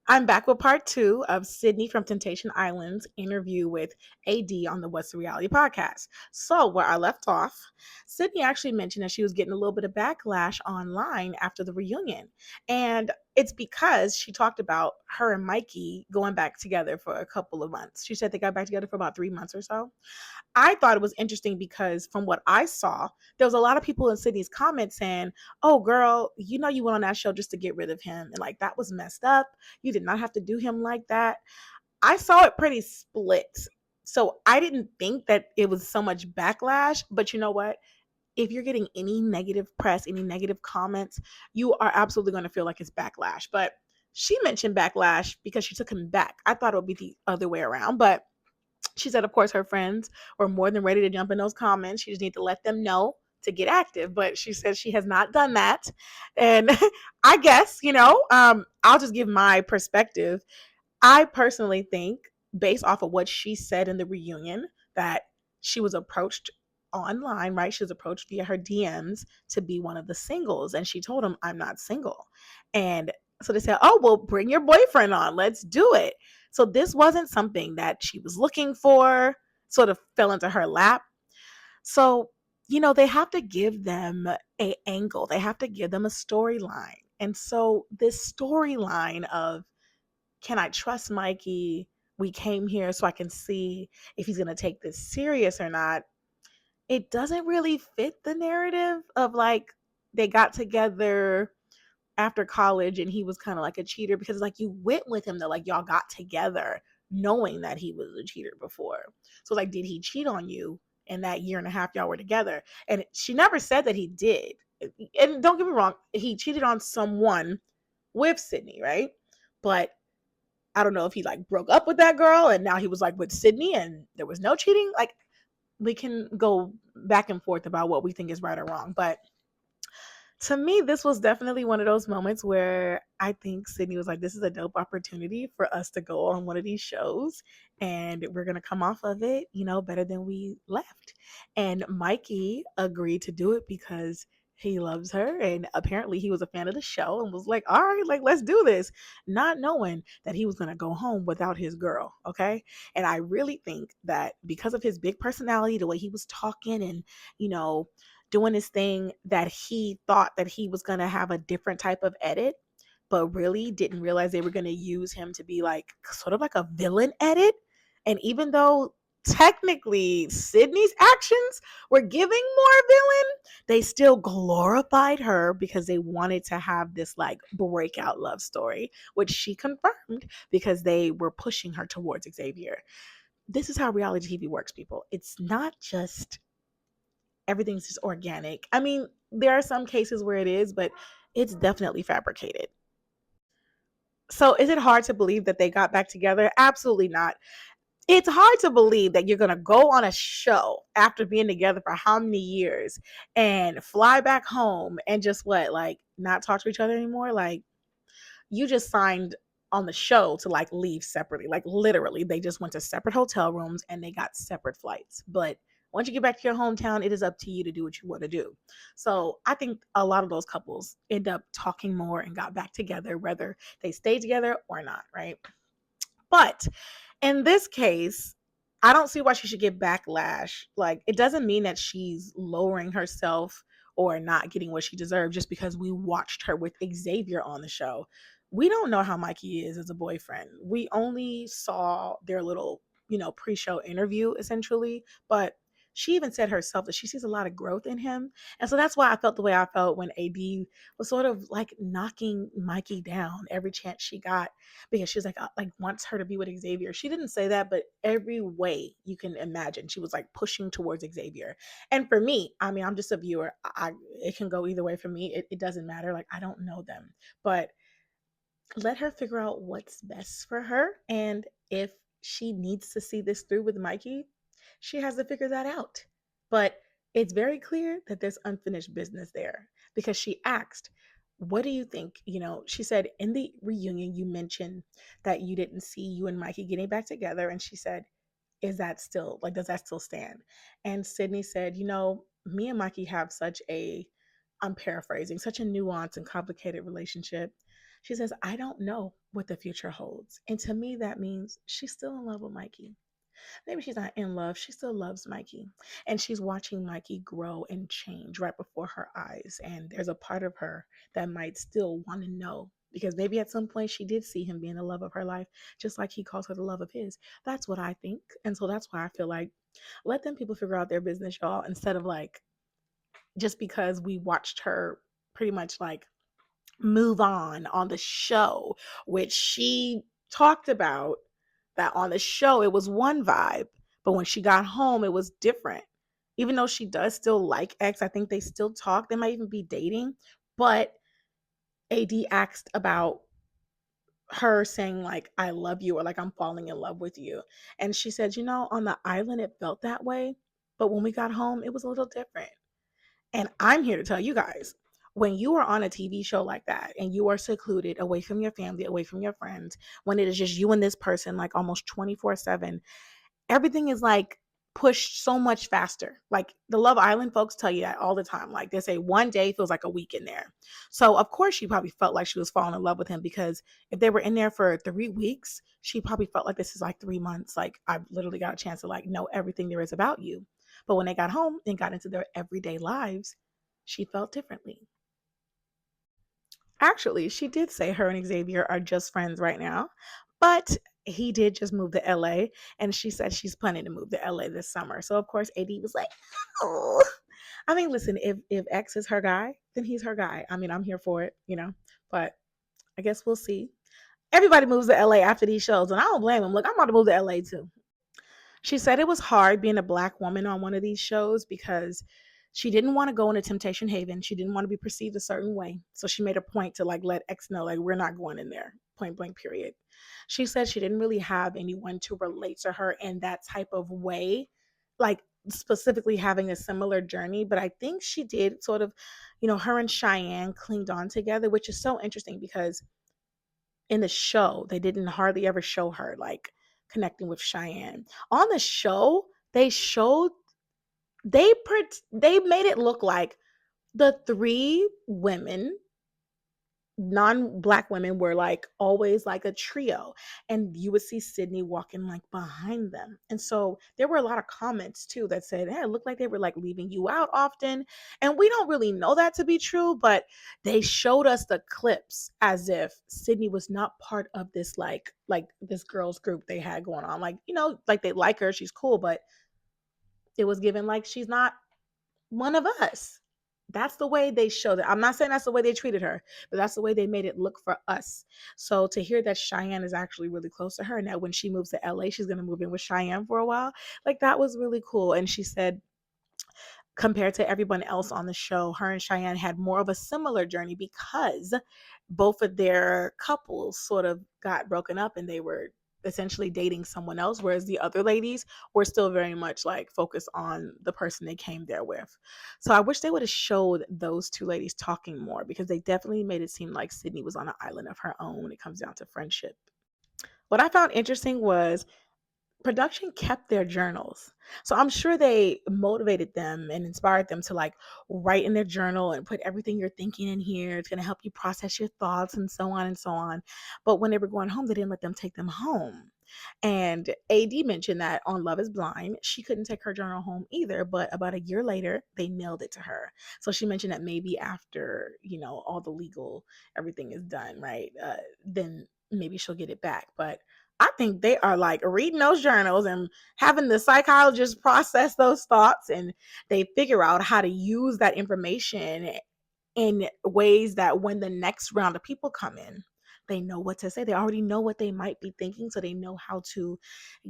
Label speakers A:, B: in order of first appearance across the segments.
A: I'm back with part two of Sydney from Temptation Island's interview with AD on the What's the Reality podcast. So, where I left off, Sydney actually mentioned that she was getting a little bit of backlash online after the reunion. And it's because she talked about her and Mikey going back together for a couple of months. She said they got back together for about 3 months or so. I thought it was interesting because from what I saw, there was a lot of people in Sydney's comments saying, "Oh, girl, you know you went on that show just to get rid of him, and like that was messed up. You did not have to do him like that." I saw it pretty split. So I didn't think that it was so much backlash, but you know what? If you're getting any negative press, any negative comments, you are absolutely going to feel like it's backlash. But she mentioned backlash because she took him back. I thought it would be the other way around, but she said, of course, her friends were more than ready to jump in those comments. She just need to let them know to get active. But she says she has not done that. And I guess, I'll just give my perspective. I personally think, based off of what she said in the reunion, that she was approached online, right? She was approached via her DMs to be one of the singles. And she told him, I'm not single. And so they said, oh, well, bring your boyfriend on. Let's do it. So this wasn't something that she was looking for, sort of fell into her lap. So, they have to give them a angle. They have to give them a storyline. And so this storyline of, can I trust Mikey? We came here so I can see if he's going to take this serious or not. It doesn't really fit the narrative of like they got together after college and he was kind of like a cheater, because like you went with him that like y'all got together knowing that he was a cheater before. So like, did he cheat on you in that year and a half y'all were together? And she never said that he did. And don't get me wrong, he cheated on someone with Sydney, right? But I don't know if he like broke up with that girl and now he was like with Sydney and there was no cheating. Like, we can go back and forth about what we think is right or wrong. But to me, this was definitely one of those moments where I think Sydney was like, this is a dope opportunity for us to go on one of these shows and we're going to come off of it, better than we left. And Mikey agreed to do it because he loves her. And apparently he was a fan of the show and was like, all right, like, let's do this. Not knowing that he was going to go home without his girl. Okay. And I really think that because of his big personality, the way he was talking and, you know, doing his thing, that he thought that he was going to have a different type of edit, but really didn't realize they were going to use him to be like sort of like a villain edit. And even though technically Sydney's actions were giving more villain, they still glorified her because they wanted to have this like breakout love story, which she confirmed because they were pushing her towards Xavier. This is how reality TV works, people. It's not just everything's just organic. I mean, there are some cases where it is, but it's definitely fabricated. So is it hard to believe that they got back together? Absolutely not. It's hard to believe that you're going to go on a show after being together for how many years and fly back home and just what, like not talk to each other anymore? Like, you just signed on the show to like leave separately. Like literally, they just went to separate hotel rooms and they got separate flights. But once you get back to your hometown, it is up to you to do what you want to do. So I think a lot of those couples end up talking more and got back together, whether they stayed together or not, right? But in this case, I don't see why she should get backlash. Like, it doesn't mean that she's lowering herself or not getting what she deserves just because we watched her with Xavier on the show. We don't know how Mikey is as a boyfriend. We only saw their little, pre-show interview essentially, but she even said herself that she sees a lot of growth in him. And so that's why I felt the way I felt when AD was sort of like knocking Mikey down every chance she got, because she's like wants her to be with Xavier. She didn't say that, but every way you can imagine, she was like pushing towards Xavier. And for me, I mean, I'm just a viewer. It can go either way for me. It doesn't matter. Like, I don't know them, but let her figure out what's best for her. And if she needs to see this through with Mikey, she has to figure that out. But it's very clear that there's unfinished business there, because she asked, what do you think? She said in the reunion, you mentioned that you didn't see you and Mikey getting back together. And she said, is that still like, does that still stand? And Sydney said, me and Mikey have such a, I'm paraphrasing, such a nuanced and complicated relationship She says, I don't know what the future holds. And to me, that means she's still in love with Mikey. Maybe she's not in love. She still loves Mikey. And she's watching Mikey grow and change right before her eyes. And there's a part of her that might still want to know. Because maybe at some point she did see him being the love of her life, just like he calls her the love of his. That's what I think. And so that's why I feel like let them people figure out their business, y'all, instead of like just because we watched her pretty much like move on the show, which she talked about that on the show it was one vibe, but when she got home it was different. Even though she does still like X, I think they still talk. They might even be dating, but AD asked about her saying like I love you or like I'm falling in love with you. And she said, on the island it felt that way, but when we got home it was a little different. And I'm here to tell you guys, when you are on a TV show like that and you are secluded away from your family, away from your friends, when it is just you and this person, like almost 24/7, everything is like pushed so much faster. Like the Love Island folks tell you that all the time. Like they say one day feels like a week in there. So of course she probably felt like she was falling in love with him, because if they were in there for 3 weeks, she probably felt like this is like 3 months. Like I've literally got a chance to like know everything there is about you. But when they got home and got into their everyday lives, she felt differently. Actually, she did say her and Xavier are just friends right now, but he did just move to LA, and she said she's planning to move to LA this summer. So of course AD was like, "Oh." I mean, listen, if X is her guy, then he's her guy. I mean, I'm here for it. But I guess we'll see. Everybody moves to LA after these shows, and I don't blame them. Look, I'm about to move to LA too. She said it was hard being a Black woman on one of these shows because she didn't want to go into Temptation Haven. She didn't want to be perceived a certain way. So she made a point to like let X know, like, we're not going in there, point blank, period. She said she didn't really have anyone to relate to her in that type of way, like specifically having a similar journey. But I think she did sort of, her and Cheyenne clinged on together, which is so interesting because in the show, they didn't hardly ever show her like connecting with Cheyenne. On the show, they showed they made it look like the three women, non-black women, were like always like a trio, and you would see Sydney walking like behind them. And so there were a lot of comments too that said, hey, it looked like they were like leaving you out often. And we don't really know that to be true, but they showed us the clips as if Sydney was not part of this like this girls group they had going on. Like, like they like her, she's cool, but it was given like she's not one of us. That's the way they showed it. I'm not saying that's the way they treated her, but that's the way they made it look for us. So to hear that Cheyenne is actually really close to her, and that when she moves to LA, she's going to move in with Cheyenne for a while, like that was really cool. And she said, compared to everyone else on the show, her and Cheyenne had more of a similar journey because both of their couples sort of got broken up and they were essentially dating someone else, whereas the other ladies were still very much like focused on the person they came there with. So I wish they would have showed those two ladies talking more, because they definitely made it seem like Sydney was on an island of her own when it comes down to friendship. What I found interesting was production kept their journals. So I'm sure they motivated them and inspired them to like write in their journal and put everything you're thinking in here. It's going to help you process your thoughts and so on and so on. But when they were going home, they didn't let them take them home. And AD mentioned that on Love is Blind, she couldn't take her journal home either. But about a year later, they mailed it to her. So she mentioned that maybe after, all the legal, everything is done, right? Then maybe she'll get it back. But I think they are like reading those journals and having the psychologist process those thoughts, and they figure out how to use that information in ways that when the next round of people come in, they know what to say. They already know what they might be thinking, so they know how to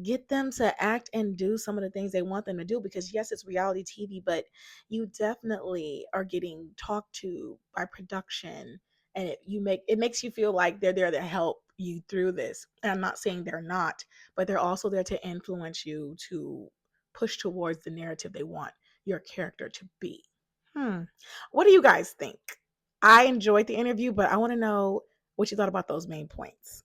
A: get them to act and do some of the things they want them to do. Because yes, it's reality TV, but you definitely are getting talked to by production, and it makes you feel like they're there to help you through this. And I'm not saying they're not, but they're also there to influence you to push towards the narrative they want your character to be. What do you guys think? I enjoyed the interview, but I want to know what you thought about those main points.